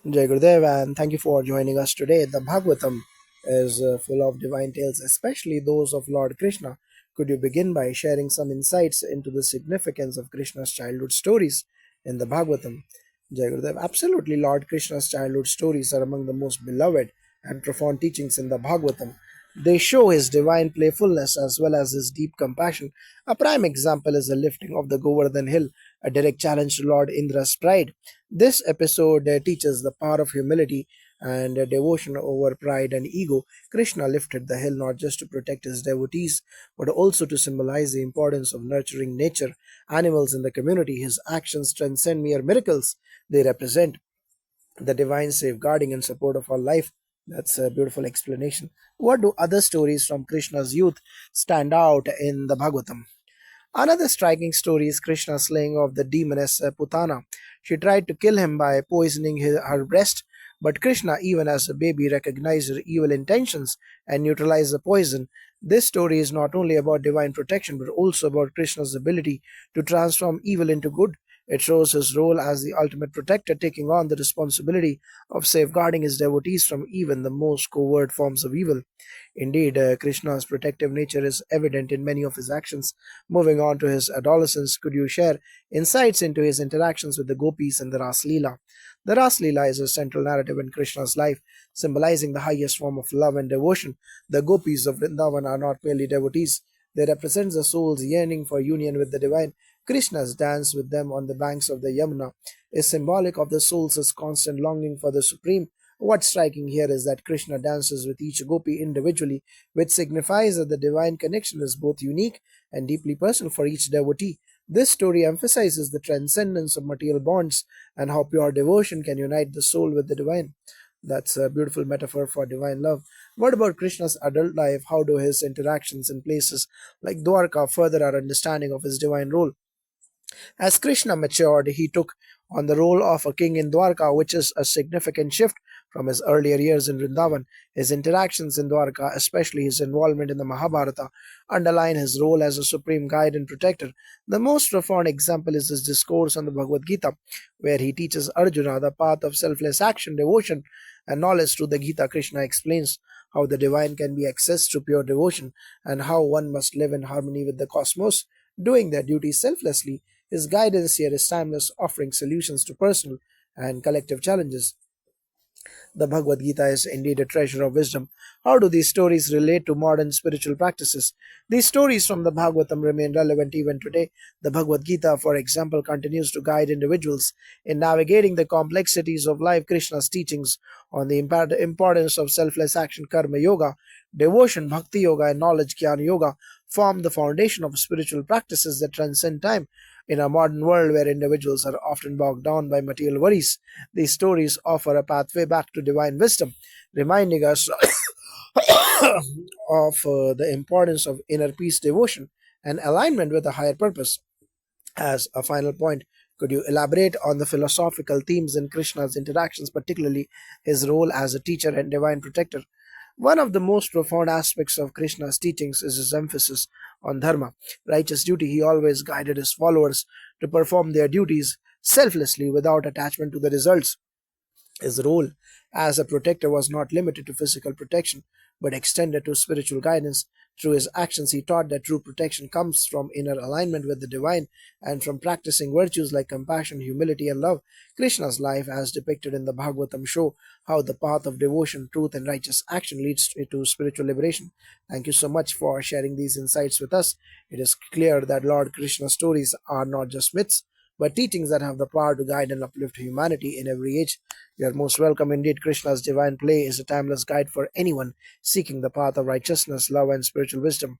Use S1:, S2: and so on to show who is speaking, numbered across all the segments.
S1: Jai Gurudev, and thank you for joining us today. The Bhagwatam is full of divine tales, especially those of Lord Krishna. Could you begin by sharing some insights into the significance of Krishna's childhood stories in the Bhagwatam? Jai Gurudev, absolutely. Lord Krishna's childhood stories are among the most beloved and profound teachings in the Bhagwatam. They show his divine playfulness as well as his deep compassion. A prime example is the lifting of the Govardhan hill, a direct challenge to Lord Indra's pride. This episode teaches the power of humility and devotion over pride and ego. Krishna lifted the hill not just to protect his devotees, but also to symbolize the importance of nurturing nature, animals in the community. His actions transcend mere miracles, they represent the divine safeguarding and support of our life. That's a beautiful explanation. What do other stories from Krishna's youth stand out in the Bhagavatam? Another striking story is Krishna's slaying of the demoness Putana. She tried to kill him by poisoning her breast, but Krishna, even as a baby, recognized her evil intentions and neutralized the poison. This story is not only about divine protection but also about Krishna's ability to transform evil into good. It shows his role as the ultimate protector, taking on the responsibility of safeguarding his devotees from even the most covert forms of evil. Indeed, Krishna's protective nature is evident in many of his actions. Moving on to his adolescence, could you share insights into his interactions with the gopis and the Ras Leela? The Ras Leela is a central narrative in Krishna's life, symbolizing the highest form of love and devotion. The gopis of Vrindavan are not merely devotees, they represent the soul's yearning for union with the divine. Krishna's dance with them on the banks of the Yamuna is symbolic of the soul's constant longing for the Supreme. What's striking here is that Krishna dances with each gopi individually, which signifies that the divine connection is both unique and deeply personal for each devotee. This story emphasizes the transcendence of material bonds and how pure devotion can unite the soul with the divine. That's a beautiful metaphor for divine love. What about Krishna's adult life? How do his interactions in places like Dwarka further our understanding of his divine role? As Krishna matured, he took on the role of a king in Dwarka, which is a significant shift from his earlier years in Vrindavan. His interactions in Dwarka, especially his involvement in the Mahabharata, underline his role as a supreme guide and protector. The most profound example is his discourse on the Bhagavad Gita, where he teaches Arjuna the path of selfless action, devotion, and knowledge. Through the Gita, Krishna explains how the divine can be accessed through pure devotion and how one must live in harmony with the cosmos, doing their duties selflessly. His guidance here is timeless, offering solutions to personal and collective challenges. The Bhagavad Gita is indeed a treasure of wisdom. How do these stories relate to modern spiritual practices? These stories from the Bhagavatam remain relevant even today. The Bhagavad Gita, for example, continues to guide individuals in navigating the complexities of life. Krishna's teachings on the importance of selfless action, karma yoga, devotion, bhakti yoga, and knowledge, jnana yoga, form the foundation of spiritual practices that transcend time. In a modern world where individuals are often bogged down by material worries, these stories offer a pathway back to divine wisdom, reminding us of the importance of inner peace, devotion, and alignment with a higher purpose. As a final point, could you elaborate on the philosophical themes in Krishna's interactions, particularly his role as a teacher and divine protector? One of the most profound aspects of Krishna's teachings is his emphasis on dharma, righteous duty. He always guided his followers to perform their duties selflessly without attachment to the results. His role as a protector was not limited to physical protection, but extended to spiritual guidance. Through his actions, he taught that true protection comes from inner alignment with the divine and from practicing virtues like compassion, humility, and love. Krishna's life, as depicted in the Bhagavatam, show how the path of devotion, truth, and righteous action leads to spiritual liberation. Thank you so much for sharing these insights with us. It is clear that Lord Krishna's stories are not just myths, but teachings that have the power to guide and uplift humanity in every age. You are most welcome indeed. Krishna's divine play is a timeless guide for anyone seeking the path of righteousness, love, and spiritual wisdom.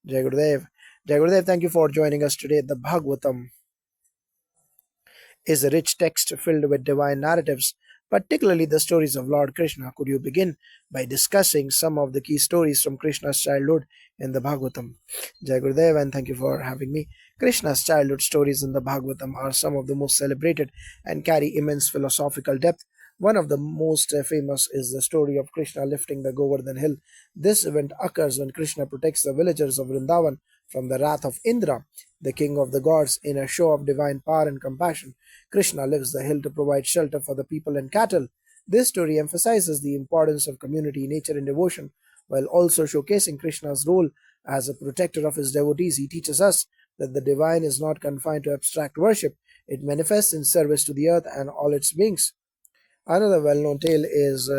S1: Jai Gurudev. Jai Gurudev, thank you for joining us today. The Bhagavatam is a rich text filled with divine narratives, particularly the stories of Lord Krishna. Could you begin by discussing some of the key stories from Krishna's childhood in the Bhagavatam? Jai Gurudev, and thank you for having me. Krishna's childhood stories in the Bhagavatam are some of the most celebrated and carry immense philosophical depth. One of the most famous is the story of Krishna lifting the Govardhan hill. This event occurs when Krishna protects the villagers of Vrindavan from the wrath of Indra, the king of the gods. In a show of divine power and compassion, Krishna lifts the hill to provide shelter for the people and cattle. This story emphasizes the importance of community, nature, and devotion, while also showcasing Krishna's role as a protector of his devotees. He teaches us that the divine is not confined to abstract worship, it manifests in service to the earth and all its beings. Another well known tale is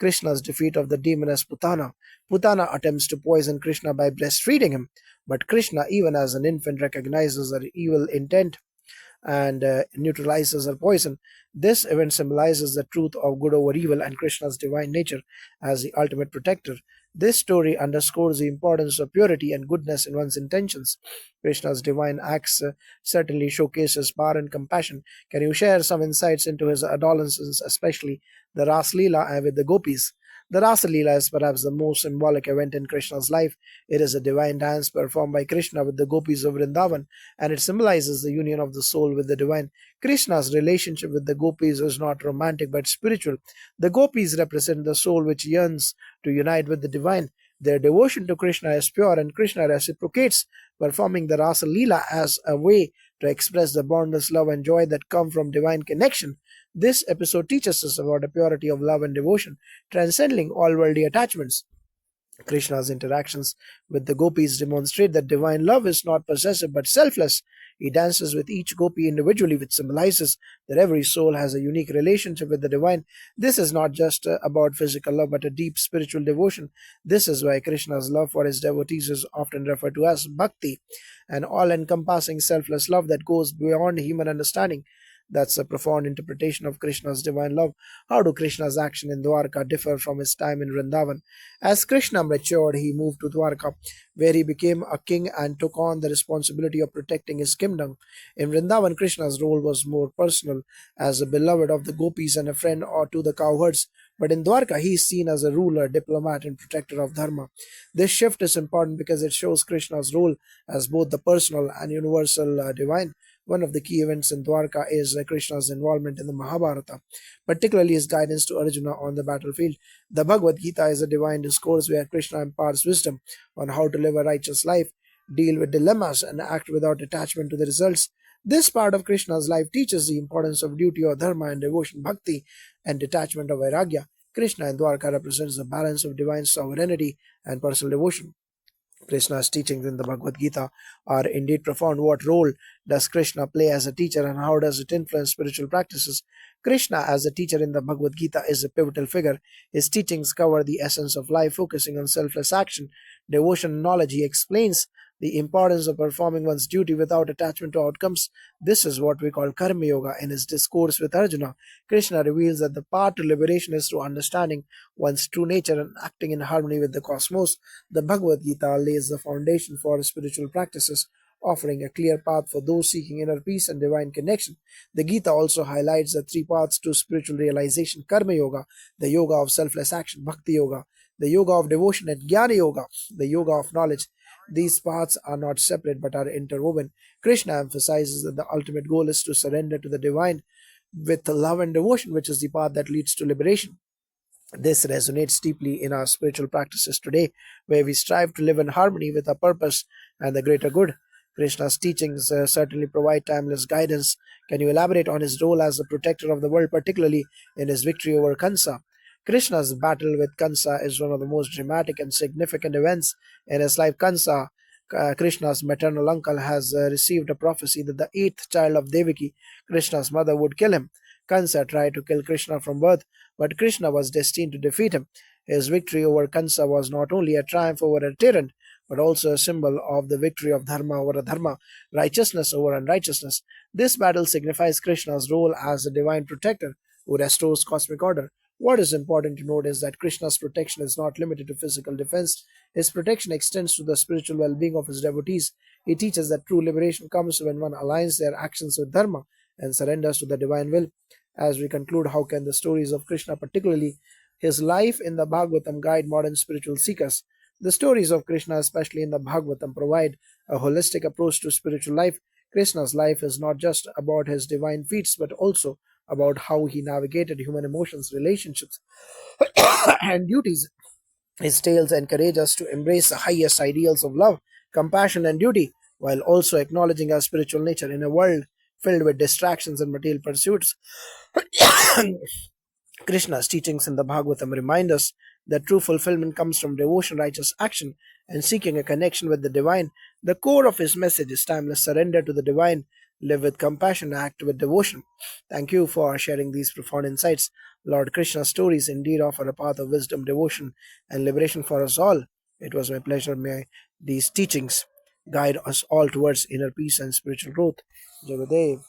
S1: Krishna's defeat of the demoness Putana. Putana attempts to poison Krishna by breastfeeding him, but Krishna, even as an infant, recognizes her evil intent and neutralizes her poison. This event symbolizes the truth of good over evil and Krishna's divine nature as the ultimate protector. This story underscores the importance of purity and goodness in one's intentions. Krishna's divine acts certainly showcases power and compassion. Can you share some insights into his adolescence, especially the Ras Leela with the gopis? The Rasa Leela is perhaps the most symbolic event in Krishna's life. It is a divine dance performed by Krishna with the gopis of Vrindavan, and it symbolizes the union of the soul with the divine. Krishna's relationship with the gopis is not romantic but spiritual. The gopis represent the soul which yearns to unite with the divine. Their devotion to Krishna is pure, and Krishna reciprocates, performing the Rasa Leela as a way to express the boundless love and joy that come from divine connection. This episode teaches us about the purity of love and devotion, transcending all worldly attachments. Krishna's interactions with the gopis demonstrate that divine love is not possessive but selfless. He dances with each gopi individually, which symbolizes that every soul has a unique relationship with the divine. This is not just about physical love but a deep spiritual devotion. This is why Krishna's love for his devotees is often referred to as bhakti, an all encompassing selfless love that goes beyond human understanding. That's a profound interpretation of Krishna's divine love. How do Krishna's action in Dwarka differ from his time in Vrindavan? As Krishna matured, he moved to Dwarka, where he became a king and took on the responsibility of protecting his kingdom. In Vrindavan, Krishna's role was more personal, as a beloved of the gopis and a friend or to the cowherds. But in Dwarka, he is seen as a ruler, diplomat, and protector of Dharma. This shift is important because it shows Krishna's role as both the personal and universal divine. One of the key events in Dwarka is Krishna's involvement in the Mahabharata, particularly his guidance to Arjuna on the battlefield. The Bhagavad Gita is a divine discourse where Krishna imparts wisdom on how to live a righteous life, deal with dilemmas, and act without attachment to the results. This part of Krishna's life teaches the importance of duty or dharma and devotion, bhakti, and detachment of vairagya. Krishna in Dwarka represents the balance of divine sovereignty and personal devotion. Krishna's teachings in the Bhagavad Gita are indeed profound. What role does Krishna play as a teacher and how does it influence spiritual practices? Krishna, as a teacher in the Bhagavad Gita, is a pivotal figure. His teachings cover the essence of life, focusing on selfless action, devotion, and knowledge. He explains the importance of performing one's duty without attachment to outcomes. This is what we call Karma Yoga. In his discourse with Arjuna, Krishna reveals that the path to liberation is through understanding one's true nature and acting in harmony with the cosmos. The Bhagavad Gita lays the foundation for spiritual practices, offering a clear path for those seeking inner peace and divine connection. The Gita also highlights the three paths to spiritual realization: Karma Yoga, the yoga of selfless action; Bhakti Yoga, the yoga of devotion; and Jnana Yoga, the yoga of knowledge. These paths are not separate but are interwoven. Krishna emphasizes that the ultimate goal is to surrender to the divine with love and devotion, which is the path that leads to liberation. This resonates deeply in our spiritual practices today, where we strive to live in harmony with our purpose and the greater good. Krishna's teachings certainly provide timeless guidance. Can you elaborate on his role as the protector of the world, particularly in his victory over Kansa? Krishna's battle with Kansa is one of the most dramatic and significant events in his life. Kansa, Krishna's maternal uncle, has received a prophecy that the eighth child of Devaki, Krishna's mother, would kill him. Kansa tried to kill Krishna from birth, but Krishna was destined to defeat him. His victory over Kansa was not only a triumph over a tyrant, but also a symbol of the victory of dharma over adharma, righteousness over unrighteousness. This battle signifies Krishna's role as a divine protector who restores cosmic order. What is important to note is that Krishna's protection is not limited to physical defense. His protection extends to the spiritual well being of his devotees. He teaches that true liberation comes when one aligns their actions with dharma and surrenders to the divine will. As we conclude, how can the stories of Krishna, particularly his life in the Bhagavatam, guide modern spiritual seekers? The stories of Krishna, especially in the Bhagavatam, provide a holistic approach to spiritual life. Krishna's life is not just about his divine feats, but also about how he navigated human emotions, relationships, and duties. His tales encourage us to embrace the highest ideals of love compassion, and duty, while also acknowledging our spiritual nature in a world filled with distractions and material pursuits. Krishna's teachings in the Bhagavatam remind us that true fulfillment comes from devotion, righteous action, and seeking a connection with the divine. The core of his message is timeless surrender to the divine, live with compassion, act with devotion. Thank you for sharing these profound insights. Lord Krishna's stories indeed offer a path of wisdom, devotion, and liberation for us all. It was my pleasure. May these teachings guide us all towards inner peace and spiritual growth. Jagadev.